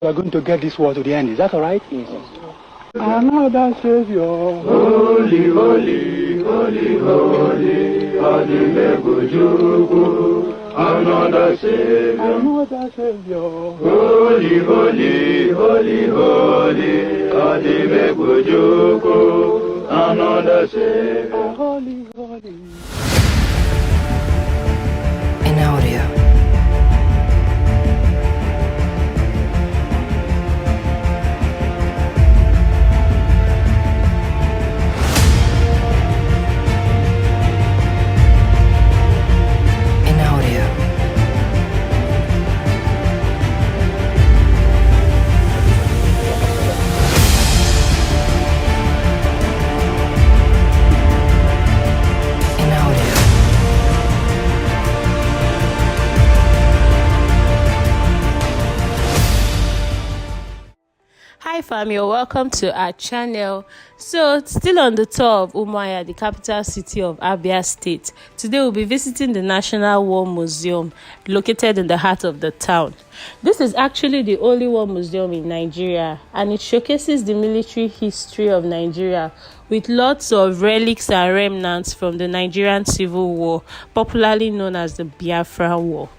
We are going to get this war to the end. Is that all right? Yes, sir. Another Savior. Holy, holy, holy, holy, Ojukwu. Another Savior. Another Savior. Holy, holy, holy, holy, Ojukwu. Another Savior. Holy, holy. In audio. Hi fam, you're welcome to our channel. So still on the tour of Umuahia, the capital city of Abia state. Today we'll be visiting the National War Museum located in the heart of the town. This is actually the only war museum in Nigeria, and it showcases the military history of Nigeria with lots of relics and remnants from the Nigerian Civil War, popularly known as the Biafra War.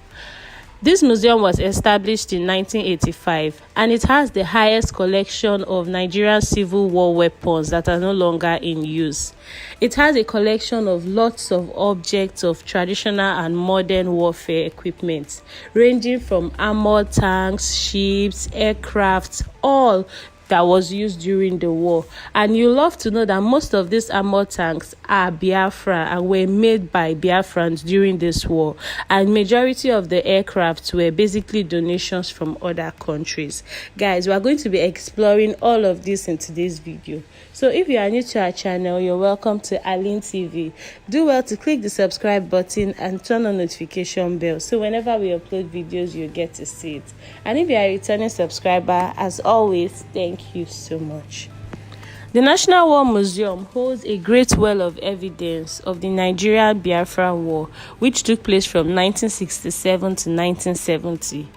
This museum was established in 1985, and it has the highest collection of Nigerian Civil War weapons that are no longer in use. It has a collection of lots of objects of traditional and modern warfare equipment, ranging from armored tanks, ships, aircraft, all that was used during the war. And you love to know that most of these armored tanks are Biafra and were made by Biafrans during this war, and majority of the aircrafts were basically donations from other countries. Guys, we are going to be exploring all of this in today's video. So if you are new to our channel, you're welcome to Arlin TV. Do well to click the subscribe button and turn on notification bell, so whenever we upload videos you'll get to see it. And if you are a returning subscriber, as always, thank you so much. The National War Museum holds a great wealth of evidence of the Nigerian Biafra War, which took place from 1967 to 1970.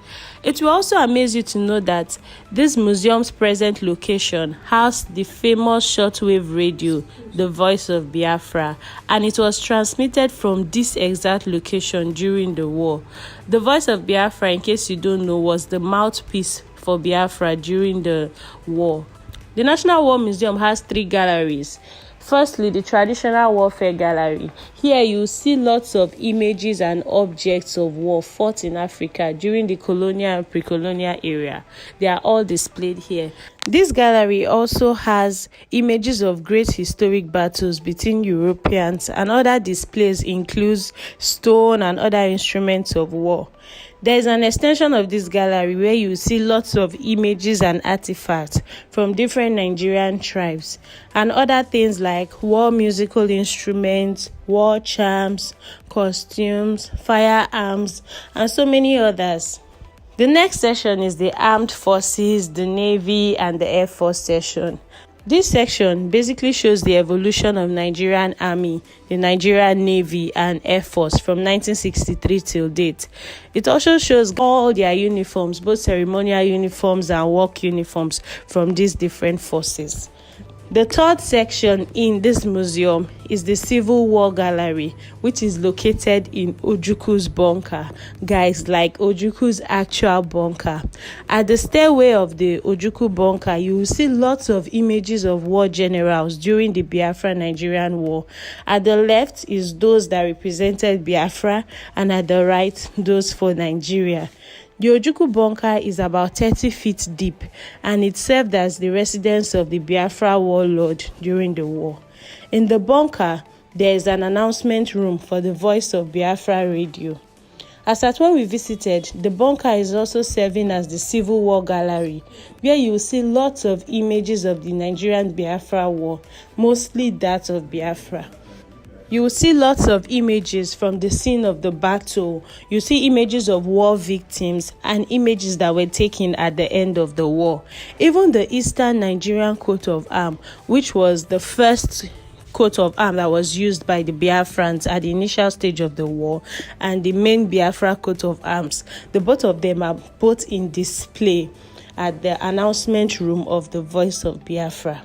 It will also amaze you to know that this museum's present location housed the famous shortwave radio, the Voice of Biafra, and it was transmitted from this exact location during the war. The Voice of Biafra, in case you don't know, was the mouthpiece for Biafra during the war. The National War Museum has 3 galleries. Firstly, the Traditional Warfare Gallery. Here you see lots of images and objects of war fought in Africa during the colonial and pre-colonial era. They are all displayed here. This gallery also has images of great historic battles between Europeans, and other displays includes stone and other instruments of war. There is an extension of this gallery where you see lots of images and artifacts from different Nigerian tribes, and other things like war musical instruments, war charms, costumes, firearms, and so many others. The next section is the Armed Forces, the Navy, and the Air Force section. This section basically shows the evolution of Nigerian Army, the Nigerian Navy, and Air Force from 1963 till date. It also shows all their uniforms, both ceremonial uniforms and work uniforms from these different forces. The third section in this museum is the Civil War Gallery, which is located in Ojukwu's bunker. Guys, like Ojukwu's actual bunker. At the stairway of the Ojukwu bunker, you will see lots of images of war generals during the Biafra-Nigerian War. At the left is those that represented Biafra, and at the right, those for Nigeria. The Ojukwu bunker is about 30 feet deep, and it served as the residence of the Biafra warlord during the war. In the bunker, there is an announcement room for the Voice of Biafra radio. As at when we visited, the bunker is also serving as the Civil War Gallery, where you will see lots of images of the Nigerian Biafra War, mostly that of Biafra. You will see lots of images from the scene of the battle. You see images of war victims and images that were taken at the end of the war. Even the Eastern Nigerian coat of arms, which was the first coat of arms that was used by the Biafrans at the initial stage of the war, and the main Biafra coat of arms. The both of them are both in display at the announcement room of the Voice of Biafra.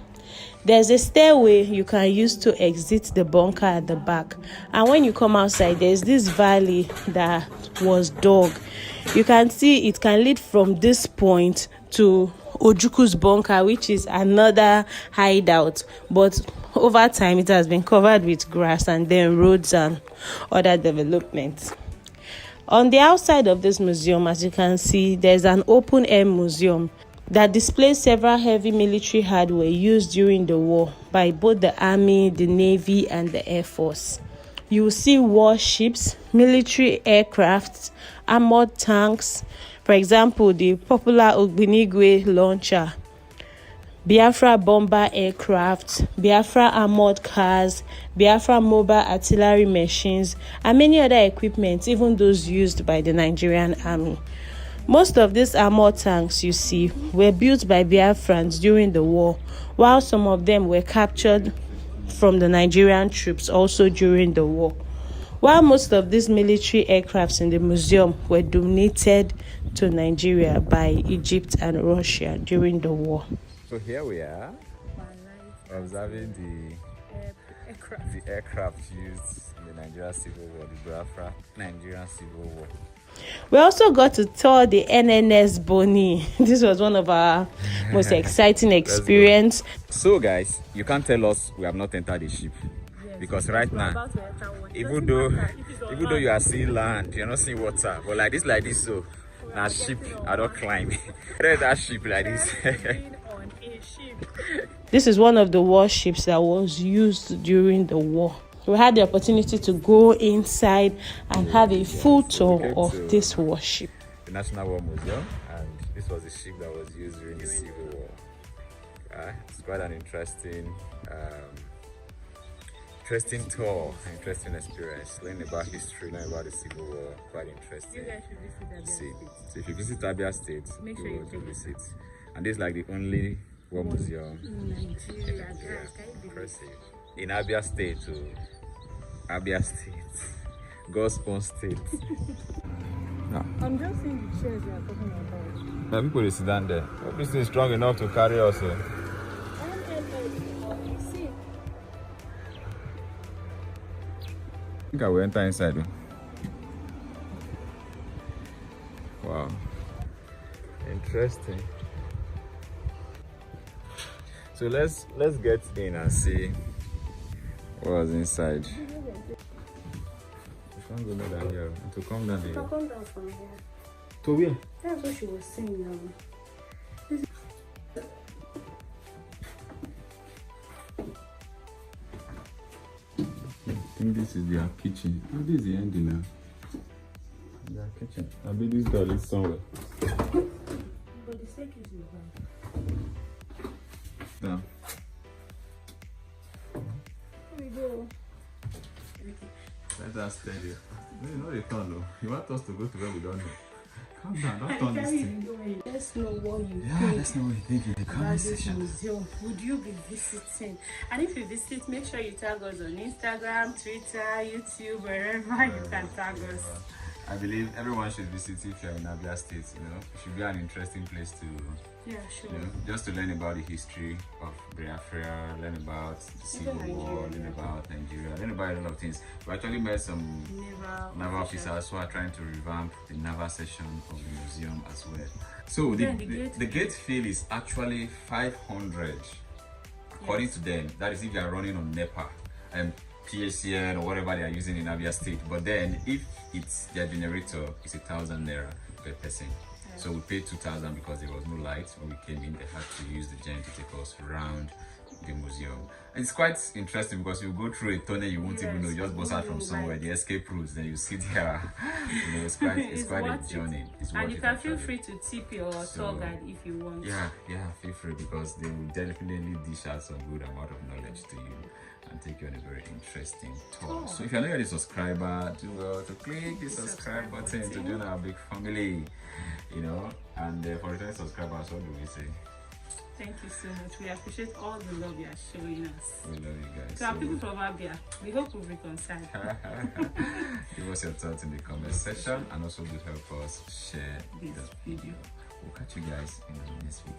There's a stairway you can use to exit the bunker at the back, and when you come outside, there's this valley that was dug. You can see it can lead from this point to Ojukwu's bunker, which is another hideout, but over time it has been covered with grass and then roads and other developments. On the outside of this museum, as you can see, there's an open air museum that displays several heavy military hardware used during the war by both the army, the navy, and the air force. You will see warships, military aircrafts, armored tanks, for example, the popular Ogbunigwe launcher, Biafra bomber aircraft, Biafra armored cars, Biafra mobile artillery machines, and many other equipment, even those used by the Nigerian army. Most of these armored tanks you see were built by Biafrans during the war, while some of them were captured from the Nigerian troops also during the war. While most of these military aircrafts in the museum were donated to Nigeria by Egypt and Russia during the war. So here we are, observing the aircraft used in the Nigerian Civil War, the Biafra-Nigerian Civil War. We also got to tour the NNS Bonny. This was one of our most exciting experience. So guys, you can't tell us we have not entered the ship. Because right now, even though you are seeing land, you're not seeing water. But like this, so now ship, I don't climb. There's that ship like this. This is one of the warships that was used during the war. We had the opportunity to go inside and have a full tour of this warship. The National War Museum, and this was the ship that was used during the Civil War. It's quite an interesting tour, interesting experience. Learning about history, learning about the Civil War, quite interesting. See, so if you visit Abia State, make sure you visit. And this is like the only war museum in Nigeria. Impressive. In Abia State too. Abia State. God's own state. No. I'm just seeing the chairs you are talking about. Now people sit down there. This is strong enough to carry us. I think I will enter inside. Wow. Interesting. So let's get in and see what was inside. We can't go more than here. To come down here. Come down from here. To where? That's what she was saying now. I think this is their kitchen. Oh, this is the ending now. Their kitchen. I bet this door is somewhere. But the staircase is down. Down. Here we go. Let us tell you. No, you know the turn though. You want us to go to where we don't know. Calm down, don't turn this thing. Let's know what you Yeah, let's know what you think in the comment section. Museum would you be visiting? And if you visit, make sure you tag us on Instagram, Twitter, YouTube, wherever you can tag us. I believe everyone should visit if you're in Abia State. You know, it should be an interesting place to, sure. you know, just to learn about the history of Biafra, learn about the Civil War, learn about Nigeria, learn about a lot of things. We actually met some naval officers who are trying to revamp the naval section of the museum as well. So the gate fee is actually 500, according to them. That is if you are running on NEPA and PSCN or whatever they are using in Abia State. But then if it's their generator, it's 1,000 Naira per person. So we paid 2,000 because there was no light. When we came in, they had to use the gen to take us around the museum. And it's quite interesting because you go through a tunnel you won't even know, you just bust out from somewhere, the escape routes, then you sit there. You know, it's quite a journey. And you can feel free to tip your tour guide if you want. Yeah, feel free because they will definitely dish out some good amount of knowledge to you and take you on a very interesting tour. So if you're not already a subscriber, do well to click the subscribe button to join our big family. You know, and for returning subscribers, what do we say? Thank you so much. We appreciate all the love you are showing us. We love you guys. To our people from Abia, we hope we've reconciled. Give us your thoughts in the comment section and also do help us share this video. We'll catch you guys in the next video.